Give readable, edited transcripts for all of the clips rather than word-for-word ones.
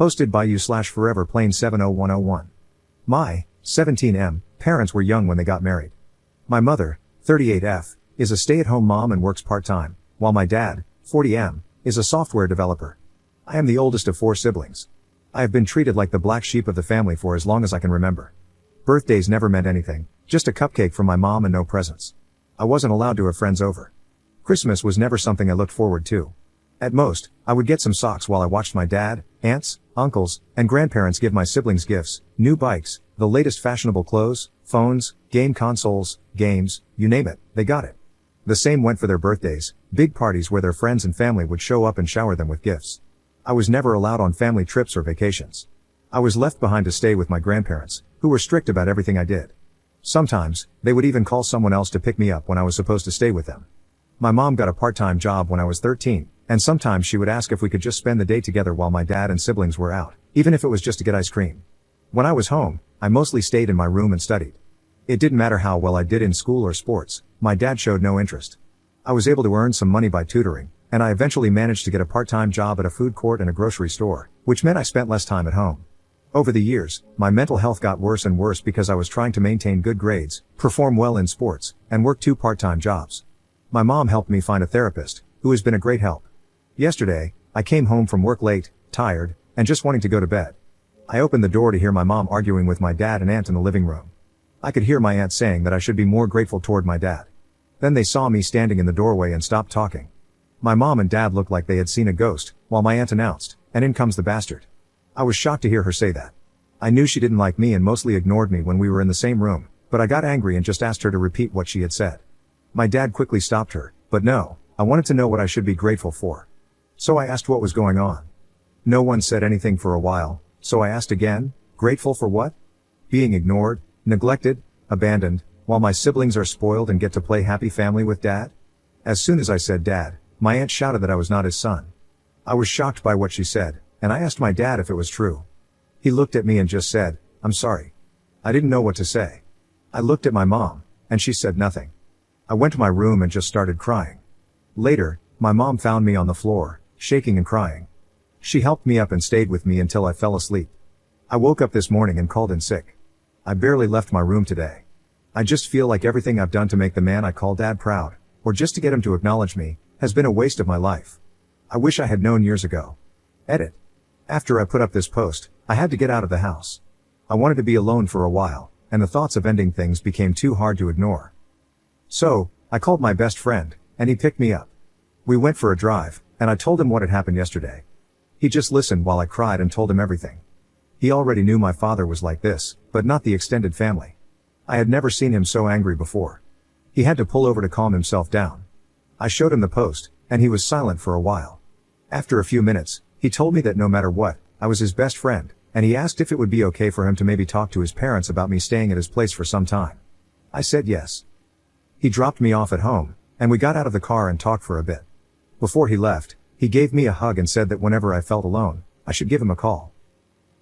Hosted by you/foreverplane70101. My 17M parents were young when they got married. My mother, 38F, is a stay-at-home mom and works part-time, while my dad, 40M, is a software developer. I am the oldest of 4 siblings. I have been treated like the black sheep of the family for as long as I can remember. Birthdays never meant anything, just a cupcake from my mom and no presents. I wasn't allowed to have friends over. Christmas was never something I looked forward to. At most, I would get some socks while I watched my dad, aunts, uncles, and grandparents give my siblings gifts, new bikes, the latest fashionable clothes, phones, game consoles, games, you name it, they got it. The same went for their birthdays, big parties where their friends and family would show up and shower them with gifts. I was never allowed on family trips or vacations. I was left behind to stay with my grandparents, who were strict about everything I did. Sometimes, they would even call someone else to pick me up when I was supposed to stay with them. My mom got a part-time job when I was 13, and sometimes she would ask if we could just spend the day together while my dad and siblings were out, even if it was just to get ice cream. When I was home, I mostly stayed in my room and studied. It didn't matter how well I did in school or sports, my dad showed no interest. I was able to earn some money by tutoring, and I eventually managed to get a part-time job at a food court and a grocery store, which meant I spent less time at home. Over the years, my mental health got worse and worse because I was trying to maintain good grades, perform well in sports, and work 2 part-time jobs. My mom helped me find a therapist, who has been a great help. Yesterday, I came home from work late, tired, and just wanting to go to bed. I opened the door to hear my mom arguing with my dad and aunt in the living room. I could hear my aunt saying that I should be more grateful toward my dad. Then they saw me standing in the doorway and stopped talking. My mom and dad looked like they had seen a ghost, while my aunt announced, "And in comes the bastard." I was shocked to hear her say that. I knew she didn't like me and mostly ignored me when we were in the same room, but I got angry and just asked her to repeat what she had said. My dad quickly stopped her, but no, I wanted to know what I should be grateful for. So I asked what was going on. No one said anything for a while, so I asked again, grateful for what? Being ignored, neglected, abandoned, while my siblings are spoiled and get to play happy family with dad? As soon as I said dad, my aunt shouted that I was not his son. I was shocked by what she said, and I asked my dad if it was true. He looked at me and just said, "I'm sorry." I didn't know what to say. I looked at my mom, and she said nothing. I went to my room and just started crying. Later, my mom found me on the floor, shaking and crying. She helped me up and stayed with me until I fell asleep. I woke up this morning and called in sick. I barely left my room today. I just feel like everything I've done to make the man I call dad proud, or just to get him to acknowledge me, has been a waste of my life. I wish I had known years ago. Edit. After I put up this post, I had to get out of the house. I wanted to be alone for a while, and the thoughts of ending things became too hard to ignore. So, I called my best friend, and he picked me up. We went for a drive, and I told him what had happened yesterday. He just listened while I cried and told him everything. He already knew my father was like this, but not the extended family. I had never seen him so angry before. He had to pull over to calm himself down. I showed him the post, and he was silent for a while. After a few minutes, he told me that no matter what, I was his best friend, and he asked if it would be okay for him to maybe talk to his parents about me staying at his place for some time. I said yes. He dropped me off at home, and we got out of the car and talked for a bit. Before he left, he gave me a hug and said that whenever I felt alone, I should give him a call.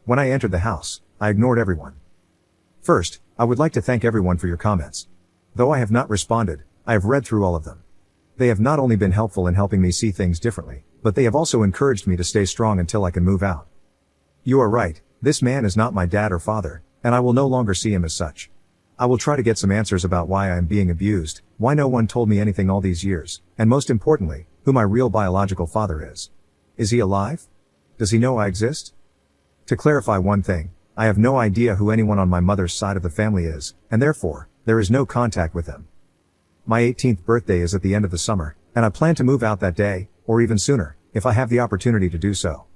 When I entered the house, I ignored everyone. First, I would like to thank everyone for your comments. Though I have not responded, I have read through all of them. They have not only been helpful in helping me see things differently, but they have also encouraged me to stay strong until I can move out. You are right, this man is not my dad or father, and I will no longer see him as such. I will try to get some answers about why I am being abused, why no one told me anything all these years, and most importantly, who my real biological father is. Is he alive? Does he know I exist? To clarify one thing, I have no idea who anyone on my mother's side of the family is, and therefore, there is no contact with them. My 18th birthday is at the end of the summer, and I plan to move out that day, or even sooner, if I have the opportunity to do so.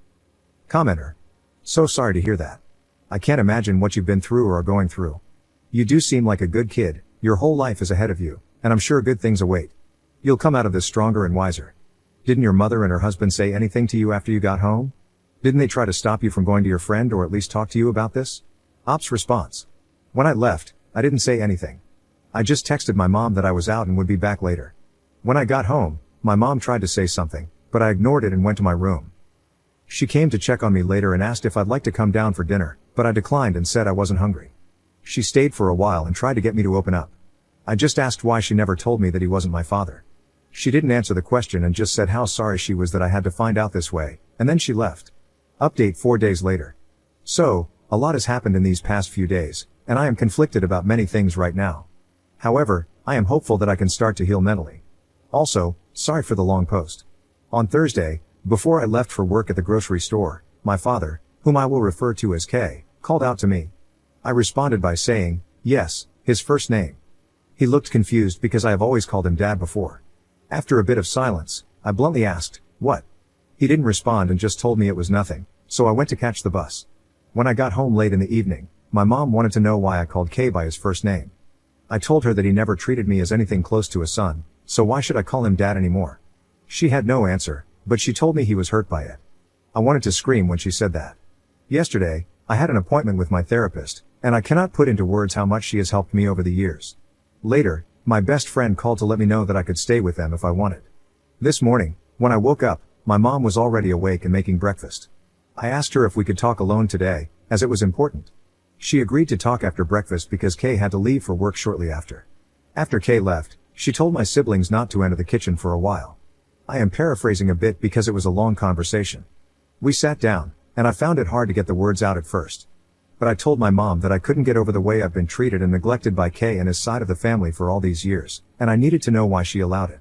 Commenter. So sorry to hear that. I can't imagine what you've been through or are going through. You do seem like a good kid, your whole life is ahead of you, and I'm sure good things await. You'll come out of this stronger and wiser. Didn't your mother and her husband say anything to you after you got home? Didn't they try to stop you from going to your friend or at least talk to you about this? Ops response. When I left, I didn't say anything. I just texted my mom that I was out and would be back later. When I got home, my mom tried to say something, but I ignored it and went to my room. She came to check on me later and asked if I'd like to come down for dinner, but I declined and said I wasn't hungry. She stayed for a while and tried to get me to open up. I just asked why she never told me that he wasn't my father. She didn't answer the question and just said how sorry she was that I had to find out this way, and then she left. Update 4 days later. So, a lot has happened in these past few days, and I am conflicted about many things right now. However, I am hopeful that I can start to heal mentally. Also, sorry for the long post. On Thursday, before I left for work at the grocery store, my father, whom I will refer to as K, called out to me. I responded by saying, yes, his first name. He looked confused because I have always called him Dad before. After a bit of silence, I bluntly asked, what? He didn't respond and just told me it was nothing, so I went to catch the bus. When I got home late in the evening, my mom wanted to know why I called K by his first name. I told her that he never treated me as anything close to a son, so why should I call him Dad anymore? She had no answer, but she told me he was hurt by it. I wanted to scream when she said that. Yesterday, I had an appointment with my therapist, and I cannot put into words how much she has helped me over the years. Later, my best friend called to let me know that I could stay with them if I wanted. This morning, when I woke up, my mom was already awake and making breakfast. I asked her if we could talk alone today, as it was important. She agreed to talk after breakfast because Kay had to leave for work shortly after. After Kay left, she told my siblings not to enter the kitchen for a while. I am paraphrasing a bit because it was a long conversation. We sat down, and I found it hard to get the words out at first. But I told my mom that I couldn't get over the way I've been treated and neglected by Kay and his side of the family for all these years, and I needed to know why she allowed it.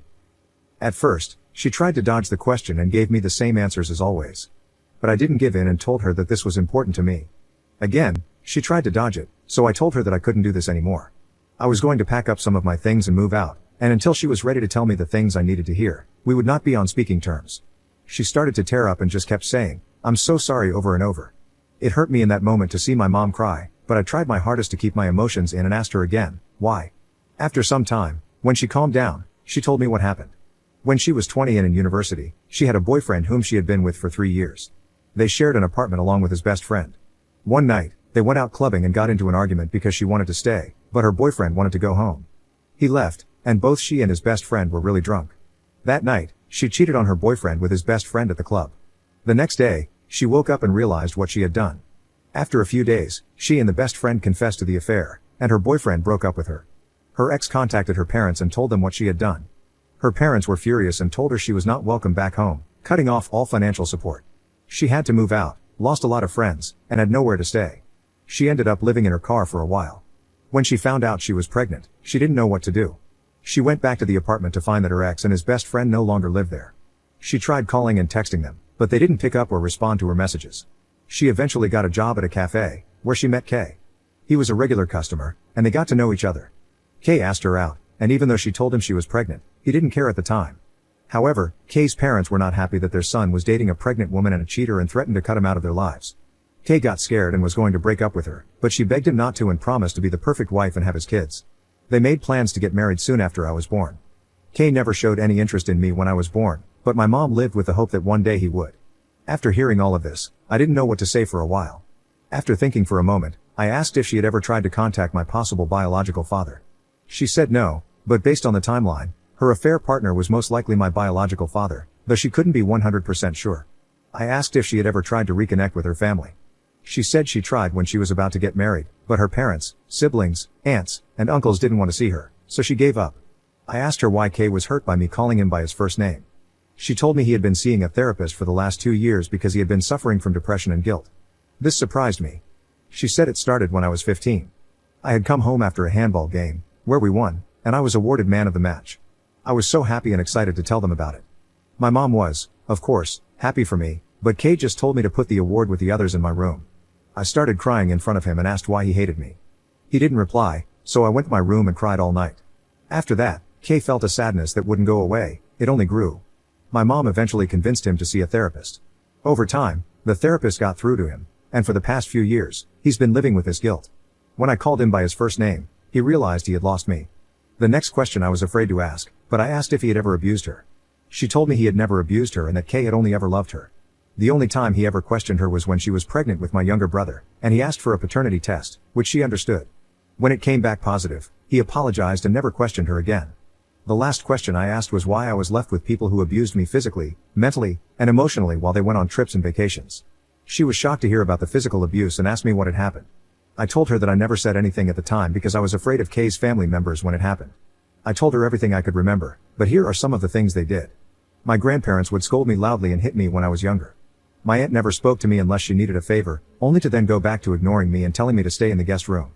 At first, she tried to dodge the question and gave me the same answers as always. But I didn't give in and told her that this was important to me. Again, she tried to dodge it, so I told her that I couldn't do this anymore. I was going to pack up some of my things and move out, and until she was ready to tell me the things I needed to hear, we would not be on speaking terms. She started to tear up and just kept saying, "I'm so sorry," over and over. It hurt me in that moment to see my mom cry, but I tried my hardest to keep my emotions in and asked her again, why? After some time, when she calmed down, she told me what happened. When she was 20 and in university, she had a boyfriend whom she had been with for 3 years. They shared an apartment along with his best friend. One night, they went out clubbing and got into an argument because she wanted to stay, but her boyfriend wanted to go home. He left, and both she and his best friend were really drunk. That night, she cheated on her boyfriend with his best friend at the club. The next day, she woke up and realized what she had done. After a few days, she and the best friend confessed to the affair, and her boyfriend broke up with her. Her ex contacted her parents and told them what she had done. Her parents were furious and told her she was not welcome back home, cutting off all financial support. She had to move out, lost a lot of friends, and had nowhere to stay. She ended up living in her car for a while. When she found out she was pregnant, she didn't know what to do. She went back to the apartment to find that her ex and his best friend no longer lived there. She tried calling and texting them, but they didn't pick up or respond to her messages. She eventually got a job at a cafe, where she met Kay. He was a regular customer, and they got to know each other. Kay asked her out, and even though she told him she was pregnant, he didn't care at the time. However, Kay's parents were not happy that their son was dating a pregnant woman and a cheater and threatened to cut him out of their lives. Kay got scared and was going to break up with her, but she begged him not to and promised to be the perfect wife and have his kids. They made plans to get married soon after I was born. Kay never showed any interest in me when I was born, but my mom lived with the hope that one day he would. After hearing all of this, I didn't know what to say for a while. After thinking for a moment, I asked if she had ever tried to contact my possible biological father. She said no, but based on the timeline, her affair partner was most likely my biological father, though she couldn't be 100% sure. I asked if she had ever tried to reconnect with her family. She said she tried when she was about to get married, but her parents, siblings, aunts, and uncles didn't want to see her, so she gave up. I asked her why Kay was hurt by me calling him by his first name. She told me he had been seeing a therapist for the last 2 years because he had been suffering from depression and guilt. This surprised me. She said it started when I was 15. I had come home after a handball game, where we won, and I was awarded man of the match. I was so happy and excited to tell them about it. My mom was, of course, happy for me, but Kay just told me to put the award with the others in my room. I started crying in front of him and asked why he hated me. He didn't reply, so I went to my room and cried all night. After that, Kay felt a sadness that wouldn't go away, it only grew. My mom eventually convinced him to see a therapist. Over time, the therapist got through to him, and for the past few years, he's been living with this guilt. When I called him by his first name, he realized he had lost me. The next question I was afraid to ask, but I asked if he had ever abused her. She told me he had never abused her and that Kay had only ever loved her. The only time he ever questioned her was when she was pregnant with my younger brother, and he asked for a paternity test, which she understood. When it came back positive, he apologized and never questioned her again. The last question I asked was why I was left with people who abused me physically, mentally, and emotionally while they went on trips and vacations. She was shocked to hear about the physical abuse and asked me what had happened. I told her that I never said anything at the time because I was afraid of Kay's family members when it happened. I told her everything I could remember, but here are some of the things they did. My grandparents would scold me loudly and hit me when I was younger. My aunt never spoke to me unless she needed a favor, only to then go back to ignoring me and telling me to stay in the guest room.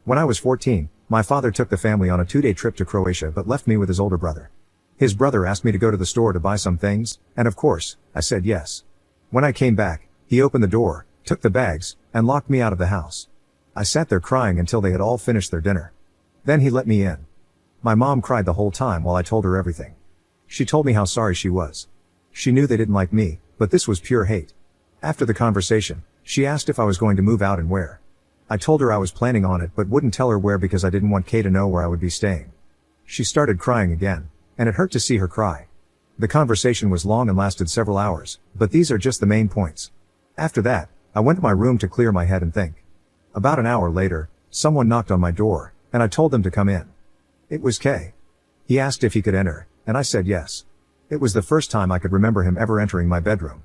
When I was 14, my father took the family on a 2-day trip to Croatia but left me with his older brother. His brother asked me to go to the store to buy some things, and of course, I said yes. When I came back, he opened the door, took the bags, and locked me out of the house. I sat there crying until they had all finished their dinner. Then he let me in. My mom cried the whole time while I told her everything. She told me how sorry she was. She knew they didn't like me, but this was pure hate. After the conversation, she asked if I was going to move out and where. I told her I was planning on it but wouldn't tell her where because I didn't want Kay to know where I would be staying. She started crying again, and it hurt to see her cry. The conversation was long and lasted several hours, but these are just the main points. After that, I went to my room to clear my head and think. About an hour later, someone knocked on my door, and I told them to come in. It was Kay. He asked if he could enter, and I said yes. It was the first time I could remember him ever entering my bedroom.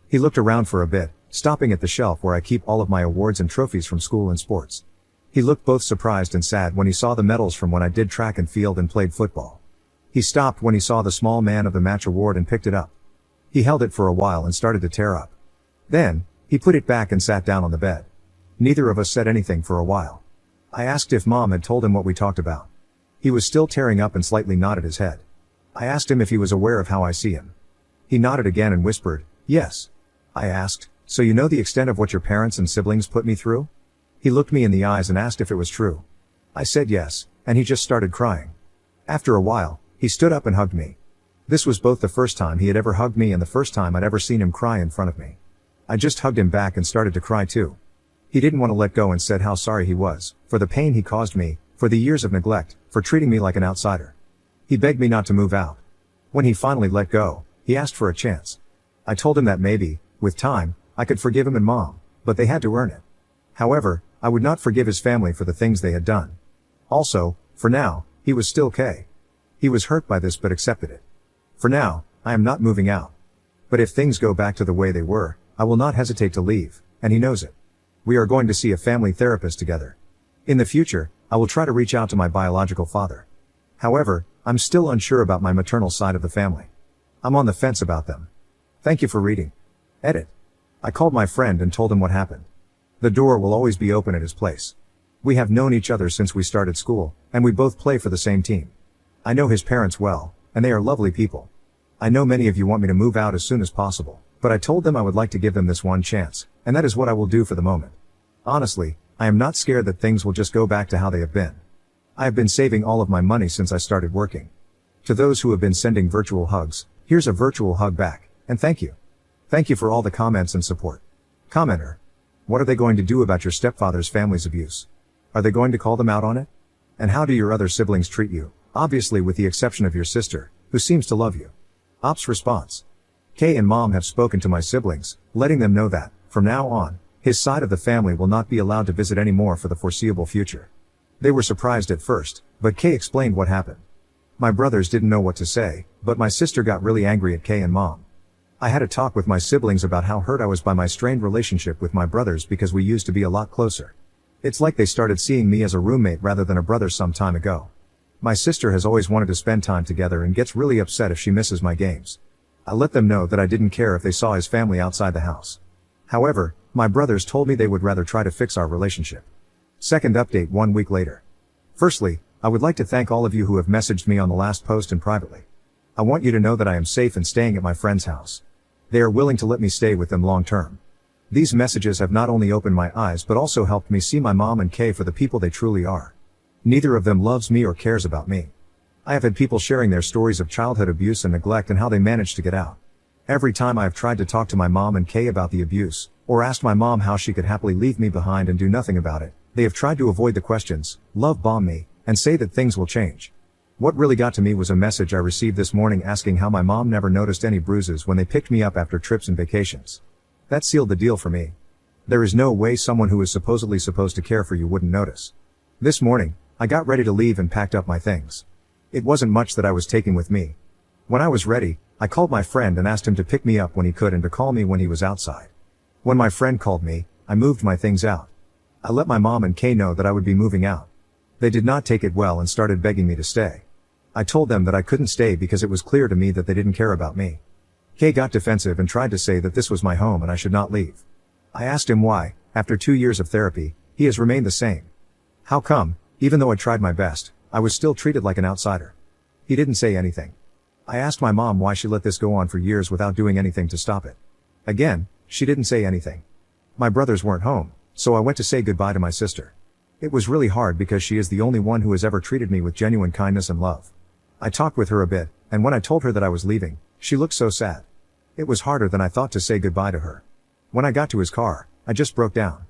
He looked around for a bit, stopping at the shelf where I keep all of my awards and trophies from school and sports. He looked both surprised and sad when he saw the medals from when I did track and field and played football. He stopped when he saw the small man of the match award and picked it up. He held it for a while and started to tear up. Then, he put it back and sat down on the bed. Neither of us said anything for a while. I asked if Mom had told him what we talked about. He was still tearing up and slightly nodded his head. I asked him if he was aware of how I see him. He nodded again and whispered, yes. I asked, so you know the extent of what your parents and siblings put me through? He looked me in the eyes and asked if it was true. I said yes, and he just started crying. After a while, he stood up and hugged me. This was both the first time he had ever hugged me and the first time I'd ever seen him cry in front of me. I just hugged him back and started to cry too. He didn't want to let go and said how sorry he was, for the pain he caused me, for the years of neglect, for treating me like an outsider. He begged me not to move out. When he finally let go, he asked for a chance. I told him that maybe, with time, I could forgive him and Mom, but they had to earn it. However, I would not forgive his family for the things they had done. Also, for now, he was still Kay. He was hurt by this but accepted it. For now, I am not moving out. But if things go back to the way they were, I will not hesitate to leave, and he knows it. We are going to see a family therapist together. In the future, I will try to reach out to my biological father. However, I'm still unsure about my maternal side of the family. I'm on the fence about them. Thank you for reading. Edit. I called my friend and told him what happened. The door will always be open at his place. We have known each other since we started school, and we both play for the same team. I know his parents well, and they are lovely people. I know many of you want me to move out as soon as possible, but I told them I would like to give them this one chance, and that is what I will do for the moment. Honestly, I am not scared that things will just go back to how they have been. I have been saving all of my money since I started working. To those who have been sending virtual hugs, here's a virtual hug back, and thank you. Thank you for all the comments and support. Commenter. What are they going to do about your stepfather's family's abuse? Are they going to call them out on it? And how do your other siblings treat you? Obviously with the exception of your sister, who seems to love you. Ops response. Kay and Mom have spoken to my siblings, letting them know that, from now on, his side of the family will not be allowed to visit anymore for the foreseeable future. They were surprised at first, but Kay explained what happened. My brothers didn't know what to say, but my sister got really angry at Kay and Mom. I had a talk with my siblings about how hurt I was by my strained relationship with my brothers because we used to be a lot closer. It's like they started seeing me as a roommate rather than a brother some time ago. My sister has always wanted to spend time together and gets really upset if she misses my games. I let them know that I didn't care if they saw his family outside the house. However, my brothers told me they would rather try to fix our relationship. Second update 1 week later. Firstly, I would like to thank all of you who have messaged me on the last post and privately. I want you to know that I am safe and staying at my friend's house. They are willing to let me stay with them long term. These messages have not only opened my eyes but also helped me see my mom and Kay for the people they truly are. Neither of them loves me or cares about me. I have had people sharing their stories of childhood abuse and neglect and how they managed to get out. Every time I have tried to talk to my mom and Kay about the abuse, or asked my mom how she could happily leave me behind and do nothing about it, they have tried to avoid the questions, love bomb me, and say that things will change. What really got to me was a message I received this morning asking how my mom never noticed any bruises when they picked me up after trips and vacations. That sealed the deal for me. There is no way someone who is supposedly supposed to care for you wouldn't notice. This morning, I got ready to leave and packed up my things. It wasn't much that I was taking with me. When I was ready, I called my friend and asked him to pick me up when he could and to call me when he was outside. When my friend called me, I moved my things out. I let my mom and Kay know that I would be moving out. They did not take it well and started begging me to stay. I told them that I couldn't stay because it was clear to me that they didn't care about me. K got defensive and tried to say that this was my home and I should not leave. I asked him why, after 2 years of therapy, he has remained the same. How come, even though I tried my best, I was still treated like an outsider? He didn't say anything. I asked my mom why she let this go on for years without doing anything to stop it. Again, she didn't say anything. My brothers weren't home, so I went to say goodbye to my sister. It was really hard because she is the only one who has ever treated me with genuine kindness and love. I talked with her a bit, and when I told her that I was leaving, she looked so sad. It was harder than I thought to say goodbye to her. When I got to his car, I just broke down.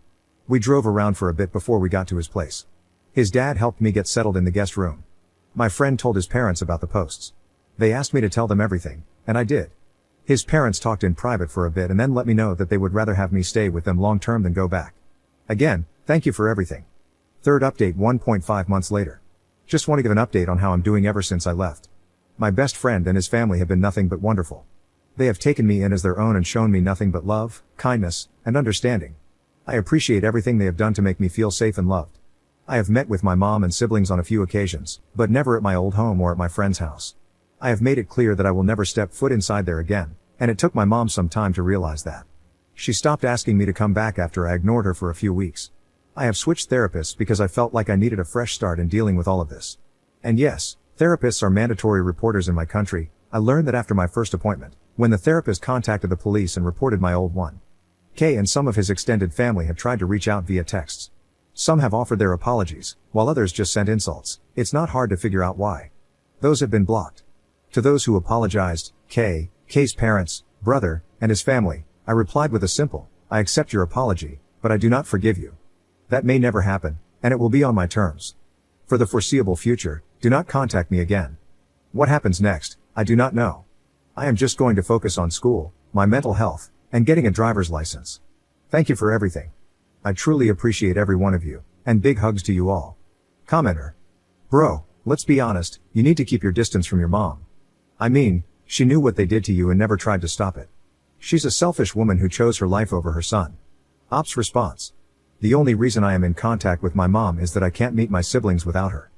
We drove around for a bit before we got to his place. His dad helped me get settled in the guest room. My friend told his parents about the posts. They asked me to tell them everything, and I did. His parents talked in private for a bit and then let me know that they would rather have me stay with them long term than go back. Again, thank you for everything. Third update 1.5 months later. Just want to give an update on how I'm doing ever since I left. My best friend and his family have been nothing but wonderful. They have taken me in as their own and shown me nothing but love, kindness, and understanding. I appreciate everything they have done to make me feel safe and loved. I have met with my mom and siblings on a few occasions, but never at my old home or at my friend's house. I have made it clear that I will never step foot inside there again, and it took my mom some time to realize that. She stopped asking me to come back after I ignored her for a few weeks. I have switched therapists because I felt like I needed a fresh start in dealing with all of this. And yes, therapists are mandatory reporters in my country. I learned that after my first appointment, when the therapist contacted the police and reported my old one. K and some of his extended family have tried to reach out via texts. Some have offered their apologies, while others just sent insults. It's not hard to figure out why. Those have been blocked. To those who apologized, K's parents, brother, and his family, I replied with a simple, I accept your apology, but I do not forgive you. That may never happen, and it will be on my terms. For the foreseeable future, do not contact me again. What happens next, I do not know. I am just going to focus on school, my mental health, and getting a driver's license. Thank you for everything. I truly appreciate every one of you, and big hugs to you all. Commenter. Bro, let's be honest, you need to keep your distance from your mom. I mean, she knew what they did to you and never tried to stop it. She's a selfish woman who chose her life over her son. Ops response. The only reason I am in contact with my mom is that I can't meet my siblings without her.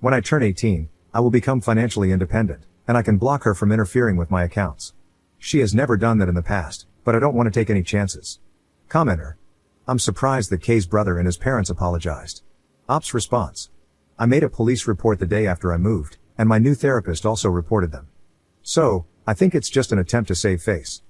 When I turn 18, I will become financially independent, and I can block her from interfering with my accounts. She has never done that in the past, but I don't want to take any chances. Commenter. I'm surprised that K's brother and his parents apologized. Ops response. I made a police report the day after I moved, and my new therapist also reported them. So, I think it's just an attempt to save face.